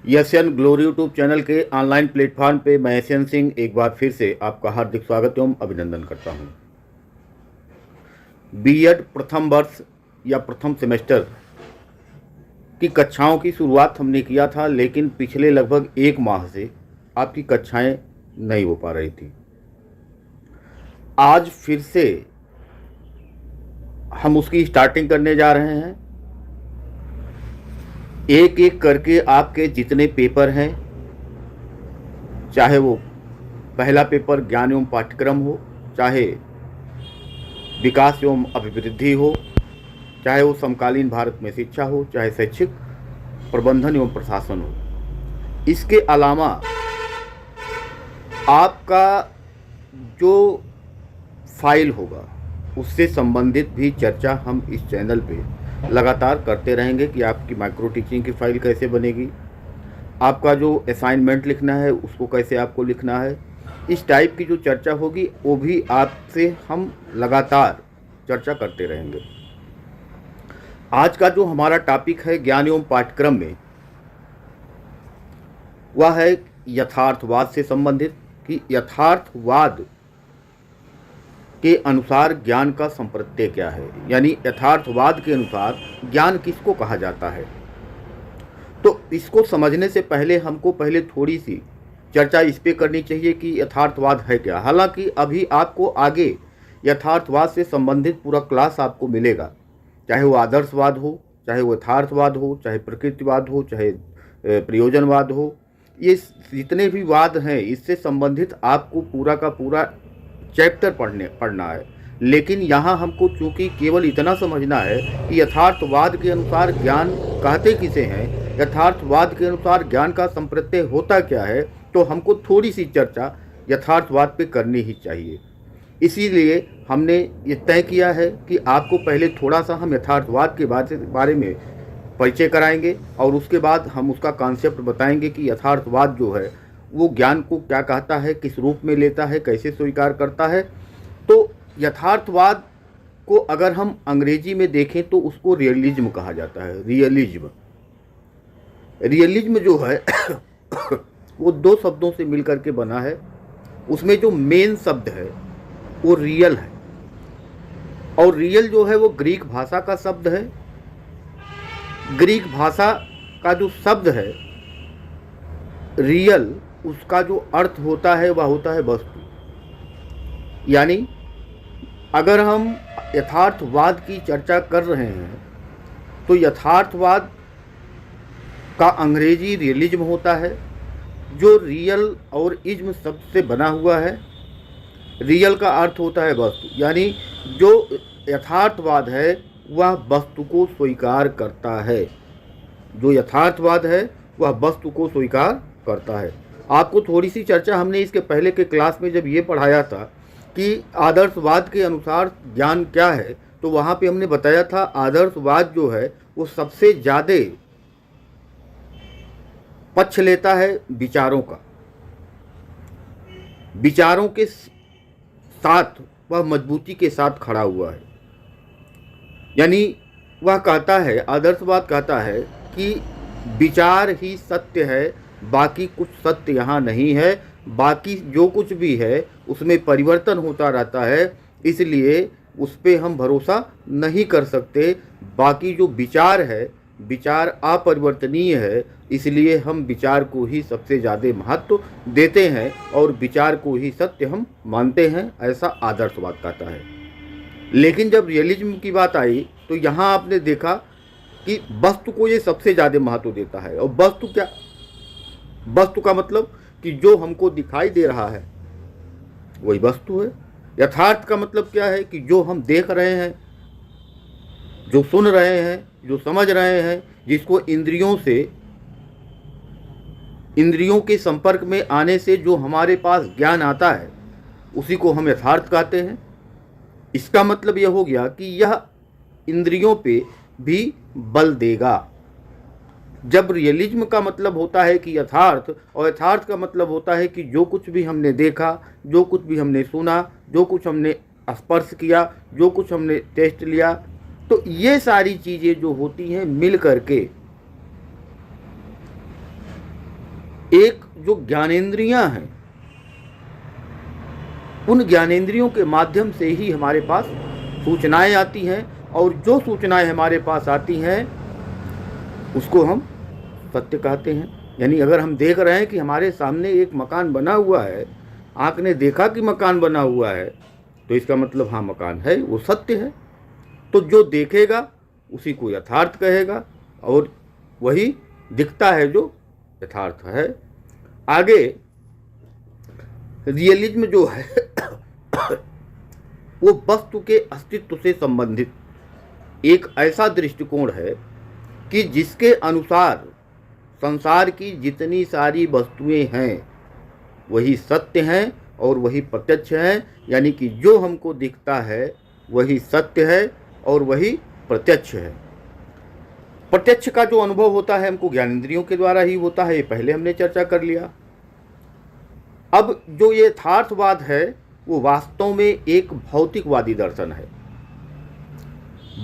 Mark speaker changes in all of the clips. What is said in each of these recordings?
Speaker 1: Asian glory YouTube channel के online platform पे मैं एशियन सिंह एक बार फिर से आपका हार्दिक स्वागत एवं अभिनंदन करता हूं। बीएड प्रथम वर्ष या प्रथम सेमेस्टर की कक्षाओं की शुरुआत हमने किया था, लेकिन पिछले लगभग एक माह से आपकी कक्षाएं नहीं हो पा रही थी। आज फिर से हम उसकी स्टार्टिंग करने जा रहे हैं। एक एक करके आपके जितने पेपर हैं, चाहे वो पहला पेपर ज्ञान एवं पाठ्यक्रम हो, चाहे विकास एवं अभिवृद्धि हो, चाहे वो समकालीन भारत में शिक्षा हो, चाहे शैक्षिक प्रबंधन एवं प्रशासन हो, इसके अलावा आपका जो फाइल होगा उससे संबंधित भी चर्चा हम इस चैनल पे लगातार करते रहेंगे कि आपकी माइक्रो टीचिंग की फाइल कैसे बनेगी, आपका जो असाइनमेंट लिखना है उसको कैसे आपको लिखना है। इस टाइप की जो चर्चा होगी वो भी आपसे हम लगातार चर्चा करते रहेंगे। आज का जो हमारा टॉपिक है ज्ञान एवं पाठ्यक्रम में, वह है यथार्थवाद से संबंधित कि यथार्थवाद के अनुसार ज्ञान का संप्रत्यय क्या है, यानी यथार्थवाद के अनुसार ज्ञान किसको कहा जाता है। तो इसको समझने से पहले हमको पहले थोड़ी सी चर्चा इस पे करनी चाहिए कि यथार्थवाद है क्या। हालांकि अभी आपको आगे यथार्थवाद से संबंधित पूरा क्लास आपको मिलेगा, चाहे वो आदर्शवाद हो, चाहे वो यथार्थवाद हो, चाहे प्रकृतिवाद हो, चाहे प्रयोजनवाद हो। ये जितने भी वाद हैं इससे संबंधित आपको पूरा का पूरा चैप्टर पढ़ना है। लेकिन यहाँ हमको चूँकि केवल इतना समझना है कि यथार्थवाद के अनुसार ज्ञान कहते किसे हैं, यथार्थवाद के अनुसार ज्ञान का संप्रत्यय होता क्या है, तो हमको थोड़ी सी चर्चा यथार्थवाद पे करनी ही चाहिए। इसीलिए हमने ये तय किया है कि आपको पहले थोड़ा सा हम यथार्थवाद के बारे में परिचय कराएंगे और उसके बाद हम उसका कॉन्सेप्ट बताएंगे कि यथार्थवाद जो है वो ज्ञान को क्या कहता है, किस रूप में लेता है, कैसे स्वीकार करता है। तो यथार्थवाद को अगर हम अंग्रेजी में देखें तो उसको रियलिज्म कहा जाता है। रियलिज्म जो है वो दो शब्दों से मिलकर के बना है। उसमें जो मेन शब्द है वो रियल है, और रियल जो है वो ग्रीक भाषा का शब्द है। ग्रीक भाषा का जो शब्द है रियल, उसका जो अर्थ होता है वह होता है वस्तु। यानी अगर हम यथार्थवाद की चर्चा कर रहे हैं तो यथार्थवाद का अंग्रेजी रियलिज्म होता है, जो रियल और इज्म शब्द से बना हुआ है। रियल का अर्थ होता है वस्तु, यानी जो यथार्थवाद है वह वस्तु को स्वीकार करता है। जो यथार्थवाद है वह वस्तु को स्वीकार करता है। आपको थोड़ी सी चर्चा हमने इसके पहले के क्लास में जब ये पढ़ाया था कि आदर्शवाद के अनुसार ज्ञान क्या है, तो वहाँ पे हमने बताया था आदर्शवाद जो है वो सबसे ज़्यादा पक्ष लेता है विचारों का। विचारों के साथ वह मजबूती के साथ खड़ा हुआ है। यानी वह कहता है, आदर्शवाद कहता है कि विचार ही सत्य है, बाकी कुछ सत्य यहाँ नहीं है। बाकी जो कुछ भी है उसमें परिवर्तन होता रहता है, इसलिए उस पर हम भरोसा नहीं कर सकते। बाकी जो विचार है, विचार अपरिवर्तनीय है, इसलिए हम विचार को ही सबसे ज़्यादा महत्व देते हैं और विचार को ही सत्य हम मानते हैं, ऐसा आदर्शवाद कहता है। लेकिन जब रियलिज्म की बात आई तो यहाँ आपने देखा कि वस्तु को ये सबसे ज़्यादा महत्व देता है। और वस्तु क्या? वस्तु का मतलब कि जो हमको दिखाई दे रहा है वही वस्तु है। यथार्थ का मतलब क्या है कि जो हम देख रहे हैं, जो सुन रहे हैं, जो समझ रहे हैं, जिसको इंद्रियों के संपर्क में आने से जो हमारे पास ज्ञान आता है उसी को हम यथार्थ कहते हैं। इसका मतलब यह हो गया कि यह इंद्रियों पे भी बल देगा। जब रियलिज्म का मतलब होता है कि यथार्थ, और यथार्थ का मतलब होता है कि जो कुछ भी हमने देखा, जो कुछ भी हमने सुना, जो कुछ हमने स्पर्श किया, जो कुछ हमने टेस्ट लिया, तो ये सारी चीज़ें जो होती हैं मिल करके एक जो ज्ञानेंद्रियां हैं, उन ज्ञानेंद्रियों के माध्यम से ही हमारे पास सूचनाएं आती हैं, और जो सूचनाएं हमारे पास आती हैं उसको हम सत्य कहते हैं। यानी अगर हम देख रहे हैं कि हमारे सामने एक मकान बना हुआ है, आँख ने देखा कि मकान बना हुआ है, तो इसका मतलब हाँ मकान है, वो सत्य है। तो जो देखेगा उसी को यथार्थ कहेगा, और वही दिखता है जो यथार्थ है। आगे रियलिज्म जो है वो वस्तु के अस्तित्व से संबंधित एक ऐसा दृष्टिकोण है कि जिसके अनुसार संसार की जितनी सारी वस्तुएं हैं वही सत्य हैं और वही प्रत्यक्ष हैं। यानी कि जो हमको दिखता है वही सत्य है और वही प्रत्यक्ष है। प्रत्यक्ष का जो अनुभव होता है हमको ज्ञानेंद्रियों के द्वारा ही होता है, ये पहले हमने चर्चा कर लिया। अब जो ये यथार्थवाद है वो वास्तव में एक भौतिकवादी दर्शन है।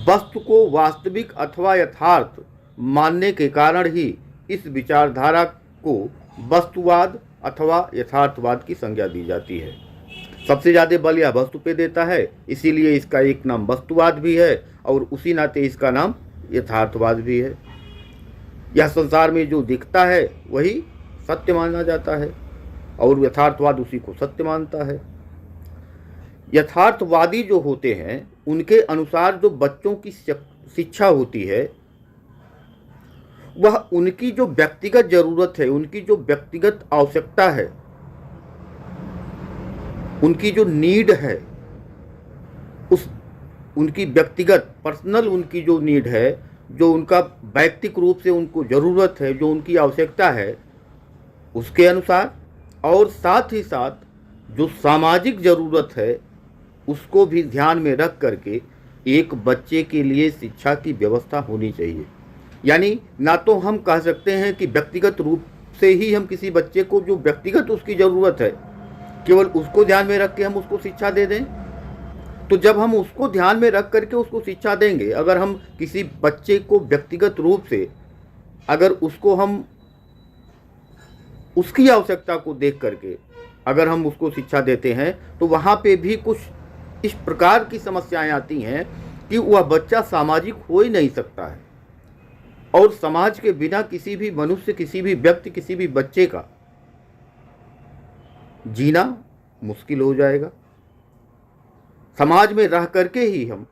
Speaker 1: वस्तु को वास्तविक अथवा यथार्थ मानने के कारण ही इस विचारधारा को वस्तुवाद अथवा यथार्थवाद की संज्ञा दी जाती है। सबसे ज़्यादा बल यह वस्तु पे देता है, इसीलिए इसका एक नाम वस्तुवाद भी है और उसी नाते इसका नाम यथार्थवाद भी है। यह संसार में जो दिखता है वही सत्य माना जाता है और यथार्थवाद उसी को सत्य मानता है। यथार्थवादी जो होते हैं उनके अनुसार जो बच्चों की शिक्षा होती है वह उनकी जो व्यक्तिगत जरूरत है, उनकी जो व्यक्तिगत आवश्यकता है, उनकी जो नीड है, उस उनकी व्यक्तिगत पर्सनल उनकी जो नीड है, जो उनका वैयक्तिक रूप से उनको ज़रूरत है, जो उनकी आवश्यकता है, उसके अनुसार, और साथ ही साथ जो सामाजिक ज़रूरत है उसको भी ध्यान में रख करके एक बच्चे के लिए शिक्षा की व्यवस्था होनी चाहिए। यानी ना तो हम कह सकते हैं कि व्यक्तिगत रूप से ही हम किसी बच्चे को जो व्यक्तिगत उसकी ज़रूरत है केवल उसको ध्यान में रख के हम उसको शिक्षा दे दें। तो जब हम उसको ध्यान में रख करके उसको शिक्षा देंगे, अगर हम किसी बच्चे को व्यक्तिगत रूप से अगर उसको हम उसकी आवश्यकता को देख करके अगर हम उसको शिक्षा देते हैं तो वहाँ पे भी कुछ इस प्रकार की समस्याएं आती हैं कि वह बच्चा सामाजिक हो ही नहीं सकता है, और समाज के बिना किसी भी मनुष्य, किसी भी व्यक्ति, किसी भी बच्चे का जीना मुश्किल हो जाएगा। समाज में रह करके ही हम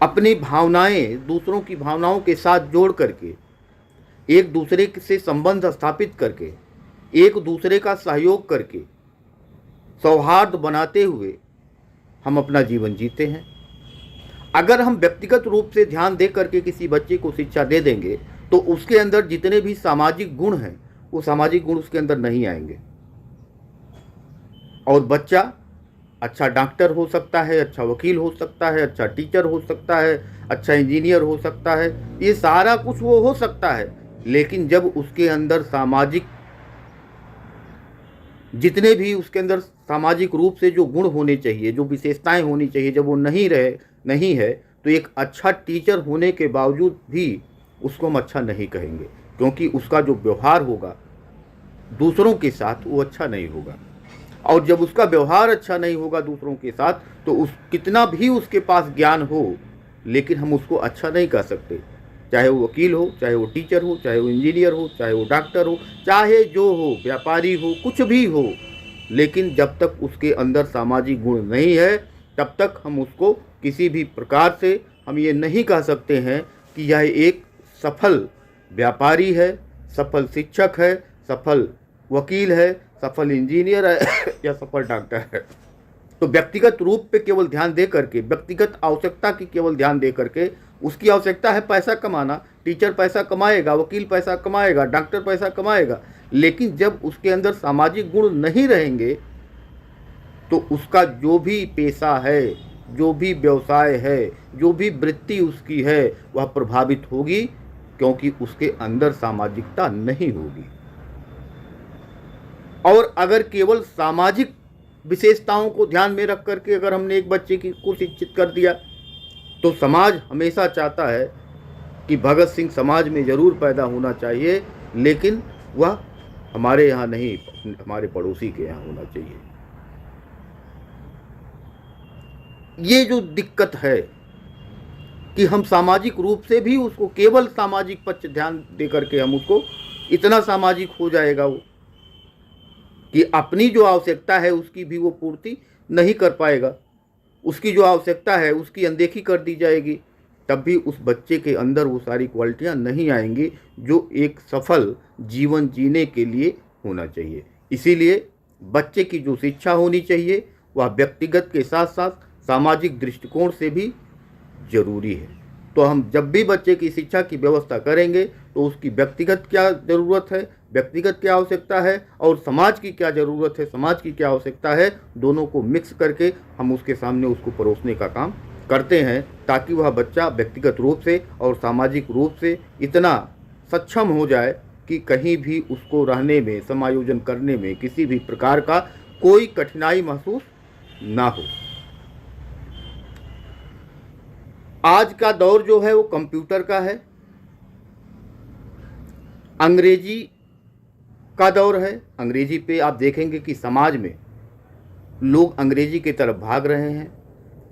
Speaker 1: अपनी भावनाएं दूसरों की भावनाओं के साथ जोड़ करके, एक दूसरे से संबंध स्थापित करके, एक दूसरे का सहयोग करके, सौहार्द बनाते हुए हम अपना जीवन जीते हैं। अगर हम व्यक्तिगत रूप से ध्यान दे करके किसी बच्चे को शिक्षा दे देंगे तो उसके अंदर जितने भी सामाजिक गुण हैं वो सामाजिक गुण उसके अंदर नहीं आएंगे, और बच्चा अच्छा डॉक्टर हो सकता है, अच्छा वकील हो सकता है, अच्छा टीचर हो सकता है, अच्छा इंजीनियर हो सकता है, ये सारा कुछ वो हो सकता है। लेकिन जब उसके अंदर सामाजिक जितने भी उसके अंदर सामाजिक रूप से जो गुण होने चाहिए, जो विशेषताएं होनी चाहिए, जब वो नहीं है तो एक अच्छा टीचर होने के बावजूद भी उसको हम अच्छा नहीं कहेंगे, क्योंकि उसका जो व्यवहार होगा दूसरों के साथ वो अच्छा नहीं होगा। और जब उसका व्यवहार अच्छा नहीं होगा दूसरों के साथ तो उस कितना भी उसके पास ज्ञान हो लेकिन हम उसको अच्छा नहीं कह सकते, चाहे वो वकील हो, चाहे वो टीचर हो, चाहे वो इंजीनियर हो, चाहे वो डॉक्टर हो, चाहे जो हो, व्यापारी हो, कुछ भी हो। लेकिन जब तक उसके अंदर सामाजिक गुण नहीं है तब तक हम उसको किसी भी प्रकार से हम ये नहीं कह सकते हैं कि यह एक सफल व्यापारी है, सफल शिक्षक है, सफल वकील है, सफल इंजीनियर है या सफल डॉक्टर है। तो व्यक्तिगत रूप पे केवल ध्यान दे करके, व्यक्तिगत आवश्यकता की केवल ध्यान दे करके, उसकी आवश्यकता है पैसा कमाना, टीचर पैसा कमाएगा, वकील पैसा कमाएगा, डॉक्टर पैसा कमाएगा, लेकिन जब उसके अंदर सामाजिक गुण नहीं रहेंगे तो उसका जो भी पेशा है, जो भी व्यवसाय है, जो भी वृत्ति उसकी है वह प्रभावित होगी, क्योंकि उसके अंदर सामाजिकता नहीं होगी। और अगर केवल सामाजिक विशेषताओं को ध्यान में रख करके अगर हमने एक बच्चे को शिक्षित कर दिया तो समाज हमेशा चाहता है कि भगत सिंह समाज में ज़रूर पैदा होना चाहिए, लेकिन वह हमारे यहाँ नहीं, हमारे पड़ोसी के यहाँ होना चाहिए। ये जो दिक्कत है कि हम सामाजिक रूप से भी उसको, केवल सामाजिक पक्ष ध्यान दे करके हम उसको, इतना सामाजिक हो जाएगा वो कि अपनी जो आवश्यकता है उसकी भी वो पूर्ति नहीं कर पाएगा, उसकी जो आवश्यकता है उसकी अनदेखी कर दी जाएगी, तब भी उस बच्चे के अंदर वो सारी क्वालिटियाँ नहीं आएंगी जो एक सफल जीवन जीने के लिए होना चाहिए। इसीलिए बच्चे की जो शिक्षा होनी चाहिए वह व्यक्तिगत के साथ साथ सामाजिक दृष्टिकोण से भी जरूरी है। तो हम जब भी बच्चे की शिक्षा की व्यवस्था करेंगे तो उसकी व्यक्तिगत क्या ज़रूरत है, व्यक्तिगत क्या आवश्यकता है, और समाज की क्या ज़रूरत है, समाज की क्या आवश्यकता है, दोनों को मिक्स करके हम उसके सामने उसको परोसने का काम करते हैं, ताकि वह बच्चा व्यक्तिगत रूप से और सामाजिक रूप से इतना सक्षम हो जाए कि कहीं भी उसको रहने में, समायोजन करने में किसी भी प्रकार का कोई कठिनाई महसूस ना हो। आज का दौर जो है वो कंप्यूटर का है, अंग्रेजी का दौर है। अंग्रेजी पे आप देखेंगे कि समाज में लोग अंग्रेजी की तरफ भाग रहे हैं,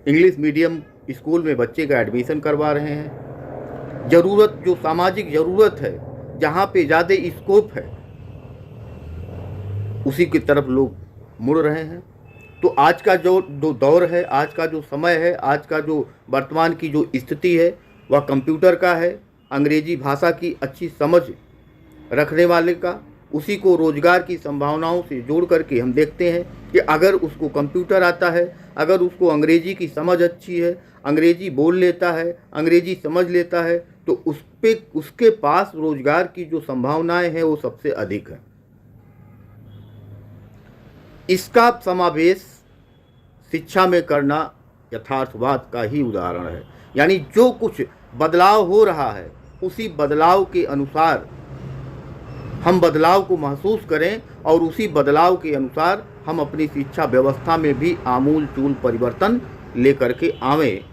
Speaker 1: इंग्लिश मीडियम स्कूल में बच्चे का एडमिशन करवा रहे हैं। ज़रूरत, जो सामाजिक ज़रूरत है, जहाँ पे ज़्यादा स्कोप है, उसी की तरफ लोग मुड़ रहे हैं। तो आज का जो दौर है, आज का जो समय है, आज का जो वर्तमान की जो स्थिति है वह कंप्यूटर का है, अंग्रेजी भाषा की अच्छी समझ रखने वाले का। उसी को रोजगार की संभावनाओं से जोड़ करके हम देखते हैं कि अगर उसको कंप्यूटर आता है, अगर उसको अंग्रेजी की समझ अच्छी है, अंग्रेजी बोल लेता है, अंग्रेजी समझ लेता है, तो उसके पास रोजगार की जो संभावनाएं हैं वो सबसे अधिक है। इसका समावेश शिक्षा में करना यथार्थवाद का ही उदाहरण है। यानी जो कुछ बदलाव हो रहा है उसी बदलाव के अनुसार हम बदलाव को महसूस करें और उसी बदलाव के अनुसार हम अपनी शिक्षा व्यवस्था में भी आमूल चूल परिवर्तन लेकर के आवें,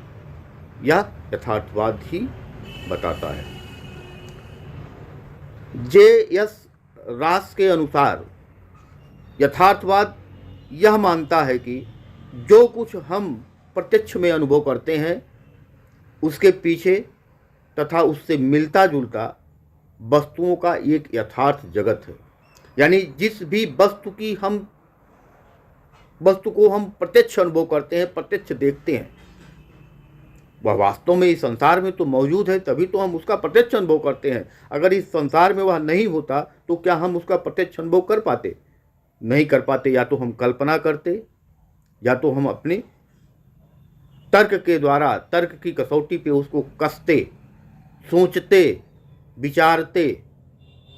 Speaker 1: यह यथार्थवाद ही बताता है। जे.एस. रास के अनुसार यथार्थवाद यह मानता है कि जो कुछ हम प्रत्यक्ष में अनुभव करते हैं उसके पीछे तथा उससे मिलता जुलता वस्तुओं का एक यथार्थ जगत है। यानी जिस भी वस्तु को हम प्रत्यक्ष अनुभव करते हैं, प्रत्यक्ष देखते हैं, वह वास्तव में इस संसार में तो मौजूद है, तभी तो हम उसका प्रत्यक्ष अनुभव करते हैं। अगर इस संसार में वह नहीं होता तो क्या हम उसका प्रत्यक्ष अनुभव कर पाते? नहीं कर पाते। या तो हम कल्पना करते, या तो हम अपने तर्क के द्वारा, तर्क की कसौटी पे उसको कसते, सोचते, विचारते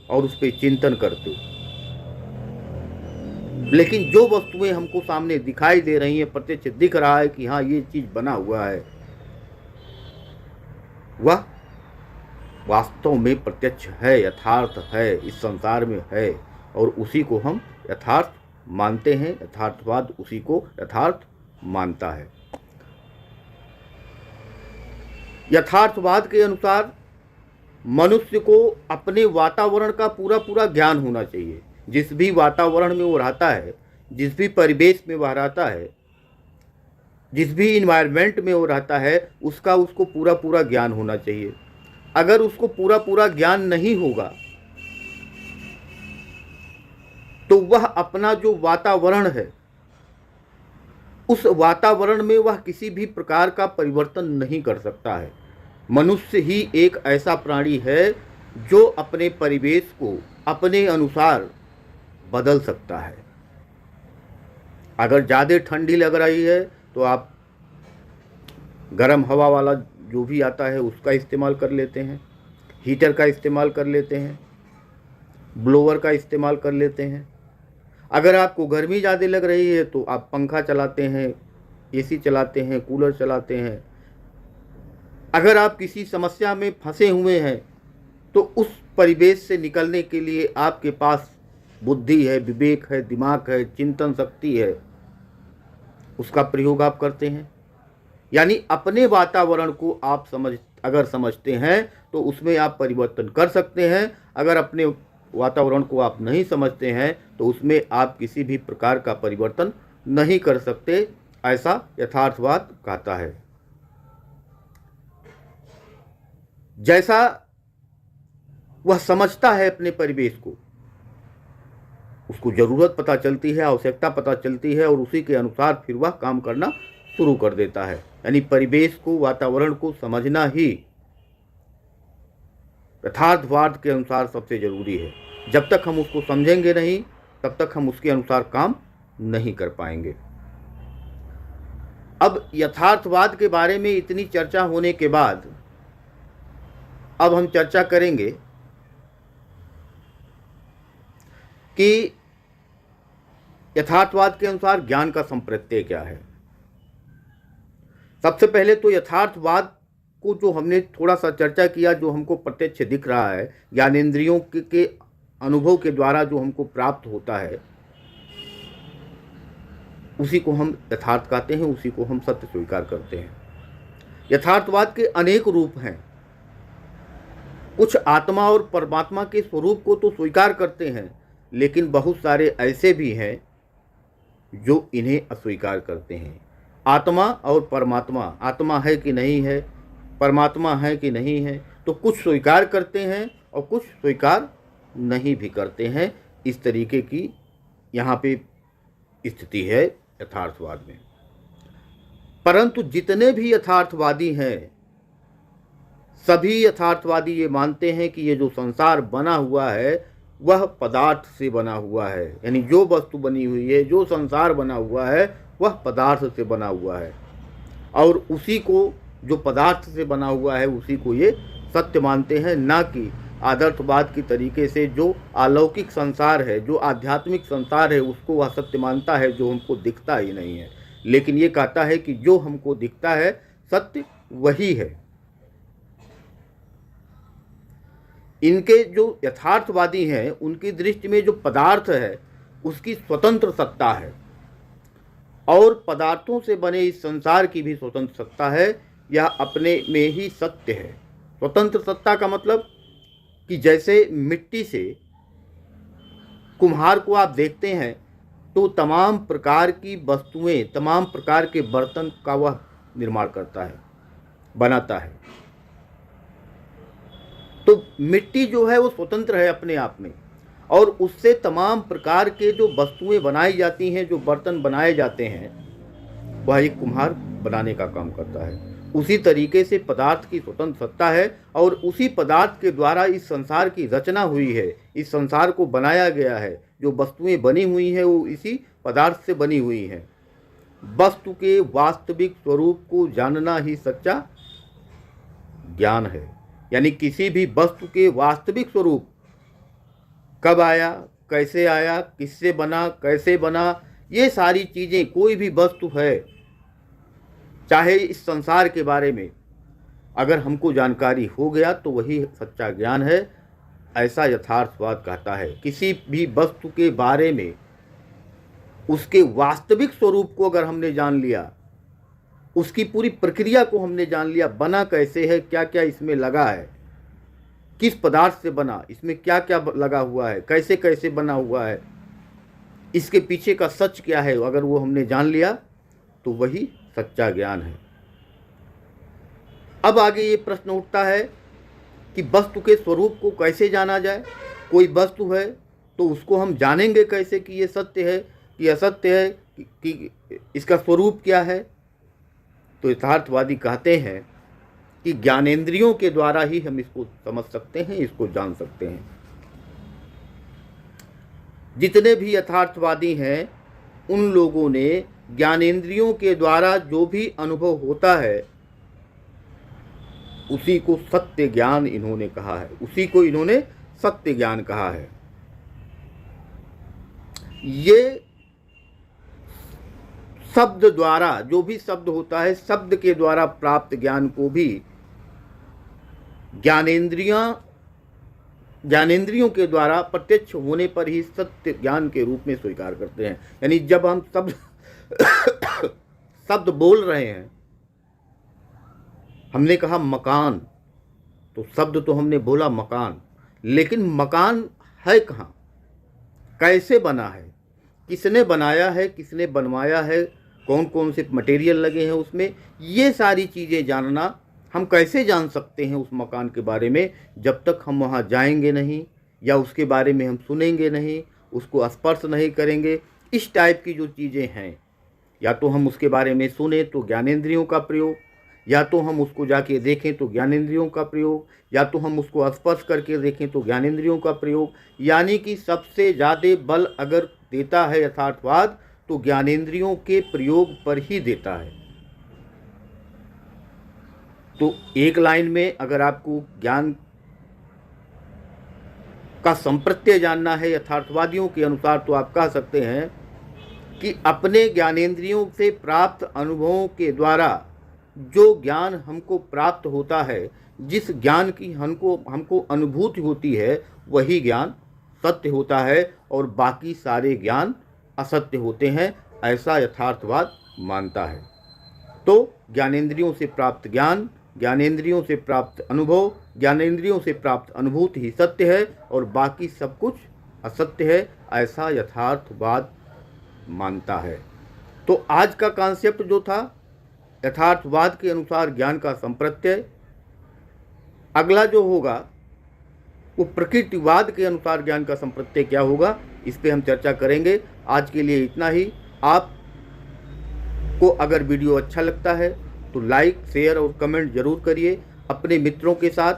Speaker 1: और उस पर चिंतन करते। लेकिन जो वस्तुएं हमको सामने दिखाई दे रही हैं, प्रत्यक्ष दिख रहा है कि हाँ ये चीज बना हुआ है, वह वास्तव में प्रत्यक्ष है, यथार्थ है, इस संसार में है, और उसी को हम यथार्थ मानते हैं। यथार्थवाद उसी को यथार्थ मानता है। यथार्थवाद के अनुसार मनुष्य को अपने वातावरण का पूरा पूरा ज्ञान होना चाहिए। जिस भी वातावरण में वो रहता है, जिस भी परिवेश में वह रहता है, जिस भी इन्वायरमेंट में वो रहता है, उसका उसको पूरा पूरा ज्ञान होना चाहिए। अगर उसको पूरा पूरा ज्ञान नहीं होगा तो वह अपना जो वातावरण है, उस वातावरण में वह किसी भी प्रकार का परिवर्तन नहीं कर सकता है। मनुष्य ही एक ऐसा प्राणी है जो अपने परिवेश को अपने अनुसार बदल सकता है। अगर ज़्यादा ठंडी लग रही है तो आप गर्म हवा वाला जो भी आता है उसका इस्तेमाल कर लेते हैं, हीटर का इस्तेमाल कर लेते हैं, ब्लोअर का इस्तेमाल कर लेते हैं। अगर आपको गर्मी ज़्यादा लग रही है तो आप पंखा चलाते हैं, एसी चलाते हैं, कूलर चलाते हैं। अगर आप किसी समस्या में फंसे हुए हैं तो उस परिवेश से निकलने के लिए आपके पास बुद्धि है, विवेक है, दिमाग है, चिंतन शक्ति है, उसका प्रयोग आप करते हैं। यानी अपने वातावरण को आप अगर समझते हैं तो उसमें आप परिवर्तन कर सकते हैं। अगर अपने वातावरण को आप नहीं समझते हैं तो उसमें आप किसी भी प्रकार का परिवर्तन नहीं कर सकते, ऐसा यथार्थवाद कहता है। जैसा वह समझता है अपने परिवेश को, उसको ज़रूरत पता चलती है, आवश्यकता पता चलती है और उसी के अनुसार फिर वह काम करना शुरू कर देता है। यानी परिवेश को, वातावरण को समझना ही यथार्थवाद के अनुसार सबसे ज़रूरी है। जब तक हम उसको समझेंगे नहीं तब तक हम उसके अनुसार काम नहीं कर पाएंगे। अब यथार्थवाद के बारे में इतनी चर्चा होने के बाद अब हम चर्चा करेंगे कि यथार्थवाद के अनुसार ज्ञान का संप्रत्यय क्या है। सबसे पहले तो यथार्थवाद को जो हमने थोड़ा सा चर्चा किया, जो हमको प्रत्यक्ष दिख रहा है, ज्ञानेंद्रियों के अनुभव के द्वारा जो हमको प्राप्त होता है, उसी को हम यथार्थ कहते हैं, उसी को हम सत्य स्वीकार करते हैं। यथार्थवाद के अनेक रूप हैं। कुछ आत्मा और परमात्मा के स्वरूप को तो स्वीकार करते हैं, लेकिन बहुत सारे ऐसे भी हैं जो इन्हें अस्वीकार करते हैं। आत्मा और परमात्मा, आत्मा है कि नहीं है, परमात्मा है कि नहीं है, तो कुछ स्वीकार करते हैं और कुछ स्वीकार नहीं भी करते हैं। इस तरीके की यहाँ पे स्थिति है यथार्थवाद में। परंतु जितने भी यथार्थवादी हैं, सभी यथार्थवादी ये मानते हैं कि ये जो संसार बना हुआ है वह पदार्थ से बना हुआ है। यानी जो वस्तु बनी हुई है, जो संसार बना हुआ है, वह पदार्थ से बना हुआ है और उसी को, जो पदार्थ से बना हुआ है, उसी को ये सत्य मानते हैं, ना कि आदर्थवाद की तरीके से जो अलौकिक संसार है, जो आध्यात्मिक संसार है, उसको वह सत्य मानता है जो हमको दिखता ही नहीं है। लेकिन ये कहता है कि जो हमको दिखता है सत्य वही है। इनके जो यथार्थवादी हैं उनकी दृष्टि में जो पदार्थ है उसकी स्वतंत्र सत्ता है और पदार्थों से बने इस संसार की भी स्वतंत्र सत्ता है। यह अपने में ही सत्य है। स्वतंत्र सत्ता का मतलब कि जैसे मिट्टी से कुम्हार को आप देखते हैं तो तमाम प्रकार की वस्तुएं, तमाम प्रकार के बर्तन का वह निर्माण करता है, बनाता है। तो मिट्टी जो है वो स्वतंत्र है अपने आप में और उससे तमाम प्रकार के जो वस्तुएं बनाई जाती हैं, जो बर्तन बनाए जाते हैं, वह एक कुम्हार बनाने का काम करता है। उसी तरीके से पदार्थ की स्वतंत्र सत्ता है और उसी पदार्थ के द्वारा इस संसार की रचना हुई है, इस संसार को बनाया गया है। जो वस्तुएं बनी हुई हैं वो इसी पदार्थ से बनी हुई हैं। वस्तु के वास्तविक स्वरूप को जानना ही सच्चा ज्ञान है। यानी किसी भी वस्तु के वास्तविक स्वरूप, कब आया, कैसे आया, किससे बना, कैसे बना, ये सारी चीज़ें, कोई भी वस्तु है, चाहे इस संसार के बारे में अगर हमको जानकारी हो गया तो वही सच्चा ज्ञान है, ऐसा यथार्थवाद कहता है। किसी भी वस्तु के बारे में उसके वास्तविक स्वरूप को अगर हमने जान लिया, उसकी पूरी प्रक्रिया को हमने जान लिया, बना कैसे है, क्या क्या इसमें लगा है, किस पदार्थ से बना, इसमें क्या क्या लगा हुआ है, कैसे कैसे बना हुआ है, इसके पीछे का सच क्या है, अगर वो हमने जान लिया तो वही सच्चा ज्ञान है। अब आगे ये प्रश्न उठता है कि वस्तु के स्वरूप को कैसे जाना जाए। कोई वस्तु है तो उसको हम जानेंगे कैसे कि ये सत्य है कि असत्य है, कि इसका स्वरूप क्या है। तो यथार्थवादी कहते हैं कि ज्ञानेंद्रियों के द्वारा ही हम इसको समझ सकते हैं, इसको जान सकते हैं। जितने भी यथार्थवादी हैं उन लोगों ने ज्ञानेंद्रियों के द्वारा जो भी अनुभव होता है उसी को सत्य ज्ञान इन्होंने कहा है, उसी को इन्होंने सत्य ज्ञान कहा है। ये शब्द द्वारा, जो भी शब्द होता है, शब्द के द्वारा प्राप्त ज्ञान को भी ज्ञानेंद्रियों के द्वारा प्रत्यक्ष होने पर ही सत्य ज्ञान के रूप में स्वीकार करते हैं। यानी जब हम शब्द बोल रहे हैं, हमने कहा मकान, तो शब्द तो हमने बोला मकान, लेकिन मकान है कहाँ, कैसे बना है, किसने बनाया है, किसने बनवाया है, कौन कौन से मटेरियल लगे हैं उसमें, ये सारी चीज़ें जानना हम कैसे जान सकते हैं उस मकान के बारे में, जब तक हम वहाँ जाएंगे नहीं या उसके बारे में हम सुनेंगे नहीं, उसको स्पर्श नहीं करेंगे। इस टाइप की जो चीज़ें हैं, या तो हम उसके बारे में सुने तो ज्ञानेंद्रियों का प्रयोग, या तो हम उसको जाके देखें तो ज्ञानेंद्रियों का प्रयोग, या तो हम उसको स्पर्श करके देखें तो ज्ञानेंद्रियों का प्रयोग। यानी कि सबसे ज़्यादा बल अगर देता है यथार्थवाद तो ज्ञानेंद्रियों के प्रयोग पर ही देता है। तो एक लाइन में अगर आपको ज्ञान का संप्रत्यय जानना है यथार्थवादियों के अनुसार, तो आप कह सकते हैं कि अपने ज्ञानेंद्रियों से प्राप्त अनुभवों के द्वारा जो ज्ञान हमको प्राप्त होता है, जिस ज्ञान की हमको अनुभूति होती है, वही ज्ञान सत्य होता है और बाकी सारे ज्ञान असत्य होते हैं, ऐसा यथार्थवाद मानता है। तो ज्ञानेंद्रियों से प्राप्त ज्ञान, ज्ञानेंद्रियों से प्राप्त अनुभव, ज्ञानेंद्रियों से प्राप्त अनुभूति ही सत्य है और बाकी सब कुछ असत्य है, ऐसा यथार्थवाद मानता है। तो आज का कॉन्सेप्ट जो था यथार्थवाद के अनुसार ज्ञान का संप्रत्यय, अगला जो होगा वो प्रकृतिवाद के अनुसार ज्ञान का संप्रत्यय क्या होगा, इस पे हम चर्चा करेंगे। आज के लिए इतना ही। आपको अगर वीडियो अच्छा लगता है तो लाइक, शेयर और कमेंट ज़रूर करिए अपने मित्रों के साथ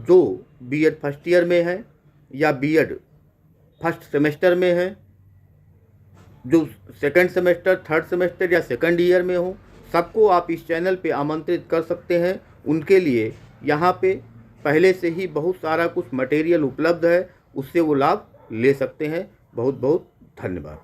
Speaker 1: जो बीएड फर्स्ट ईयर में है या बीएड फर्स्ट सेमेस्टर में है, जो सेकंड सेमेस्टर, थर्ड सेमेस्टर या सेकंड ईयर में हो, सबको आप इस चैनल पे आमंत्रित कर सकते हैं। उनके लिए यहाँ पे पहले से ही बहुत सारा कुछ मटेरियल उपलब्ध है, उससे वो लाभ ले सकते हैं। बहुत बहुत धन्यवाद।